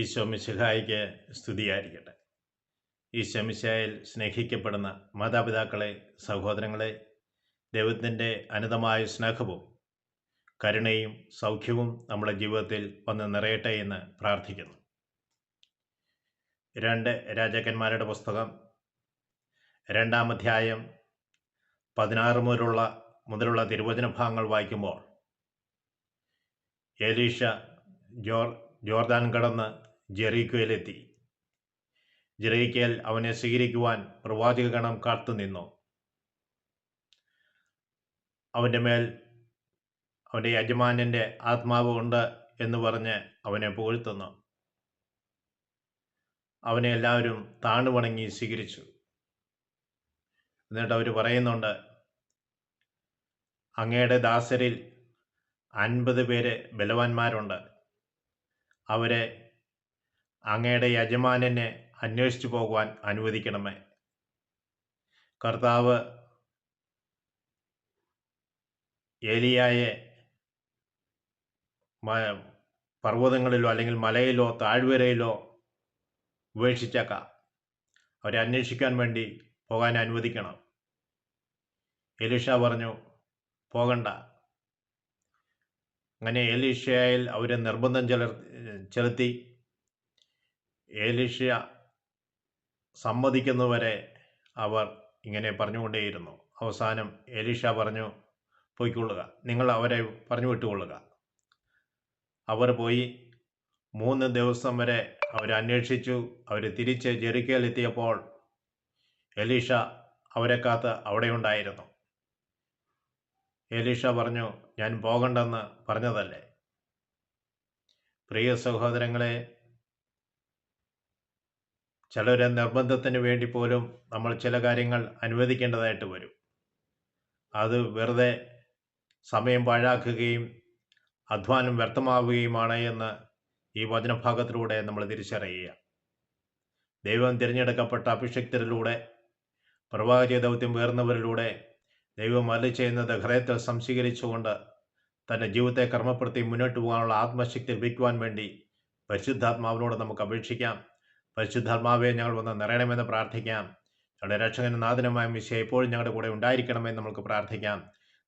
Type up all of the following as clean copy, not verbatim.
ഈശോ മിശിഹായിക്ക് സ്തുതിയായിരിക്കട്ടെ. ഈശോ മിശിഹായിൽ സ്നേഹിക്കപ്പെടുന്ന മാതാപിതാക്കളെ, സഹോദരങ്ങളെ, ദൈവത്തിൻ്റെ അനന്തമായ സ്നേഹവും കരുണയും സൗഖ്യവും നമ്മുടെ ജീവിതത്തിൽ വന്ന് നിറയട്ടെ എന്ന് പ്രാർത്ഥിക്കുന്നു. 2 രാജാക്കന്മാരുടെ പുസ്തകം 2-ാം അധ്യായം 16 മുതലുള്ള തിരുവചന ഭാഗങ്ങൾ വായിക്കുമ്പോൾ, എലീഷ ജോർദാൻ കടന്ന് ജെറീക്കോയിലെത്തി. ജെറീക്കോയിൽ അവനെ സ്വീകരിക്കുവാൻ പ്രവാചകഗണം കാത്തുനിന്നു. അവൻ്റെ മേൽ അവൻ്റെ യജമാനൻ്റെ ആത്മാവ് ഉണ്ട് എന്ന് പറഞ്ഞ് അവനെ പുകഴ്ത്തുന്നു. അവനെ എല്ലാവരും താണുവണങ്ങി സ്വീകരിച്ചു. എന്നിട്ട് അവർ പറയുന്നുണ്ട്, അങ്ങയുടെ ദാസരിൽ 50 പേര് ബലവാന്മാരുണ്ട്. അവരെ അങ്ങയുടെ യജമാനനെ അന്വേഷിച്ചു പോകുവാൻ അനുവദിക്കണമേ. കർത്താവ് ഏലിയായെ പർവ്വതങ്ങളിലോ അല്ലെങ്കിൽ മലയിലോ താഴ്വരയിലോ ഉപേക്ഷിച്ചേക്കാം. അവരെ അന്വേഷിക്കാൻ വേണ്ടി പോകാൻ അനുവദിക്കണം. എലീഷ പറഞ്ഞു, പോകണ്ട. അങ്ങനെ എലീഷയിൽ അവർ നിർബന്ധം ചെലുത്തി. എലീഷ സമ്മതിക്കുന്നവരെ അവർ ഇങ്ങനെ പറഞ്ഞുകൊണ്ടേയിരുന്നു. അവസാനം എലീഷ പറഞ്ഞു, പോയിക്കൊള്ളുക, നിങ്ങൾ അവരെ പറഞ്ഞു വിട്ടുകൊള്ളുക. അവർ പോയി 3 ദിവസം വരെ അവരന്വേഷിച്ചു. അവർ തിരിച്ച് ജെറിക്കോയിലെത്തിയപ്പോൾ എലീഷ അവരെ കാത്ത് അവിടെ ഉണ്ടായിരുന്നു. എലീഷ പറഞ്ഞു, ഞാൻ പോകണ്ടെന്ന് പറഞ്ഞതല്ലേ. പ്രിയ സഹോദരങ്ങളെ, ചിലരെ നിർബന്ധത്തിന് വേണ്ടി പോലും നമ്മൾ ചില കാര്യങ്ങൾ അനുവദിക്കേണ്ടതായിട്ട് വരും. അത് വെറുതെ സമയം പാഴാക്കുകയും അധ്വാനം വ്യർത്ഥമാവുകയുമാണ് എന്ന് ഈ വചനഭാഗത്തിലൂടെ നമ്മൾ തിരിച്ചറിയുക. ദൈവം തിരഞ്ഞെടുക്കപ്പെട്ട അഭിഷിക്തരിലൂടെ, പ്രവാചക ദൗത്യം വേർന്നവരിലൂടെ ദൈവം അരുളി ചെയ്യുന്നത് ഹൃദയത്തിൽ സംശീകരിച്ചുകൊണ്ട് തൻ്റെ ജീവിതത്തെ കർമ്മപ്പെടുത്തി മുന്നോട്ട് പോകാനുള്ള ആത്മശക്തി ലഭിക്കുവാൻ വേണ്ടി പരിശുദ്ധാത്മാവിനോട് നമുക്ക് അപേക്ഷിക്കാം. പരിശുദ്ധാത്മാവെ, ഞങ്ങൾ വന്ന് നിറയണമെന്ന് പ്രാർത്ഥിക്കാം. ഞങ്ങളുടെ രക്ഷകനും നാഥനുമായ മിശിഹാ എപ്പോഴും ഞങ്ങളുടെ കൂടെ ഉണ്ടായിരിക്കണമെന്ന് നമുക്ക് പ്രാർത്ഥിക്കാം.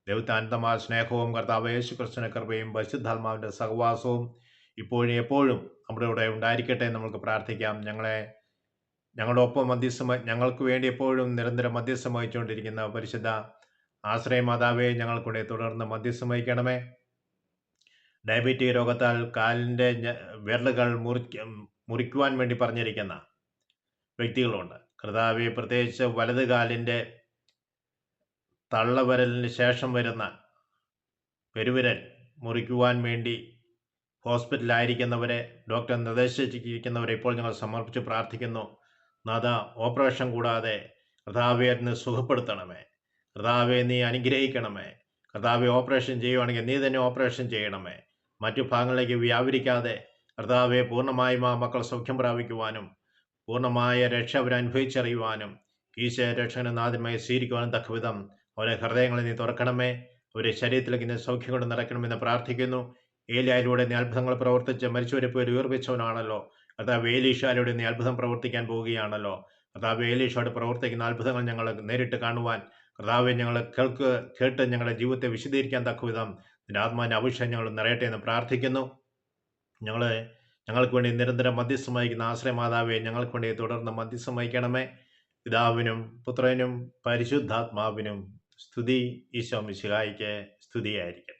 ദൈവത്തെ അനന്തമായ സ്നേഹവും കർത്താവ് യേശു ക്രിസ്തുവിന്റെ കൃപയും പരിശുദ്ധാത്മാവിൻ്റെ സഹവാസവും ഇപ്പോഴും എപ്പോഴും നമ്മുടെ കൂടെ ഉണ്ടായിരിക്കട്ടെ എന്ന് നമുക്ക് പ്രാർത്ഥിക്കാം. ഞങ്ങളുടെ ഒപ്പം ഞങ്ങൾക്ക് വേണ്ടി എപ്പോഴും നിരന്തരം മധ്യസ്ഥം വഹിച്ചുകൊണ്ടിരിക്കുന്ന പരിശുദ്ധ ആശ്രയ മാതാവെ, ഞങ്ങൾക്കൂടെ തുടർന്ന് മധ്യസ്ഥം വഹിക്കണമേ. ഡയബറ്റിക് രോഗത്താൽ കാലിൻ്റെ വിരലുകൾ മുറിക്കുവാൻ വേണ്ടി പറഞ്ഞിരിക്കുന്ന വ്യക്തികളുണ്ട്. കർത്താവെ, പ്രത്യേകിച്ച് വലത് കാലിൻ്റെ തള്ളവിരലിന് ശേഷം വരുന്ന പെരുവിരൽ മുറിക്കുവാൻ വേണ്ടി ഹോസ്പിറ്റലിലായിരിക്കുന്നവരെ, ഡോക്ടർ നിർദ്ദേശിച്ചിരിക്കുന്നവരെ ഇപ്പോൾ ഞങ്ങൾ സമർപ്പിച്ച് പ്രാർത്ഥിക്കുന്നു. നാഥ, ഓപ്പറേഷൻ കൂടാതെ കർത്താവെ അതിന് സുഖപ്പെടുത്തണമേ. കർത്താവെ, നീ അനുഗ്രഹിക്കണമേ. കർത്താവെ, ഓപ്പറേഷൻ ചെയ്യുവാണെങ്കിൽ നീ തന്നെ ഓപ്പറേഷൻ ചെയ്യണമേ. മറ്റു ഭാഗങ്ങളിലേക്ക് വ്യാപരിക്കാതെ കർത്താവെ, പൂർണ്ണമായും ആ മക്കൾ സൗഖ്യം പ്രാപിക്കുവാനും പൂർണ്ണമായ രക്ഷ അവരനുഭവിച്ചറിയുവാനും ഈശോ രക്ഷകനും നാഥനുമായി സ്വീകരിക്കുവാനും തക്കവിധം അവരെ ഹൃദയങ്ങളെ നീ തുറക്കണമേ. അവരെ ശരീരത്തിലേക്ക് നീ സൗഖ്യം കൊണ്ട് നിറയ്ക്കണമെന്ന് പ്രാർത്ഥിക്കുന്നു. ഏലിയായിലൂടെ നീ അത്ഭുതങ്ങൾ പ്രവർത്തിച്ച് മരിച്ചവരെ പോയി ഉയർപ്പിച്ചവനാണല്ലോ. കർത്താവ്, എലീഷയിലൂടെ നീ അത്ഭുതം പ്രവർത്തിക്കാൻ പോവുകയാണല്ലോ. കർത്താവ്, എലീഷയോട് പ്രവർത്തിക്കുന്ന അത്ഭുതങ്ങൾ ഞങ്ങൾ നേരിട്ട് കാണുവാൻ കർത്താവെ, ഞങ്ങൾ കേട്ട് ഞങ്ങളുടെ ജീവിതത്തെ വിശദീകരിക്കാൻ തക്കവിധം നിന്റെ ആത്മാവിൻ്റെ അഭിഷേകം ഞങ്ങൾ നിറയട്ടെ എന്ന് പ്രാർത്ഥിക്കുന്നു. ഞങ്ങൾക്ക് വേണ്ടി നിരന്തരം മധ്യസ്ഥം വഹിക്കുന്ന ആശ്രയ മാതാവെ, ഞങ്ങൾക്ക് വേണ്ടി തുടർന്ന് മധ്യസ്ഥം വഹിക്കണമേ. പിതാവിനും പുത്രനും പരിശുദ്ധാത്മാവിനും സ്തുതി. ഈശോ മിശിഹായിക്ക് സ്തുതിയായിരിക്കട്ടെ.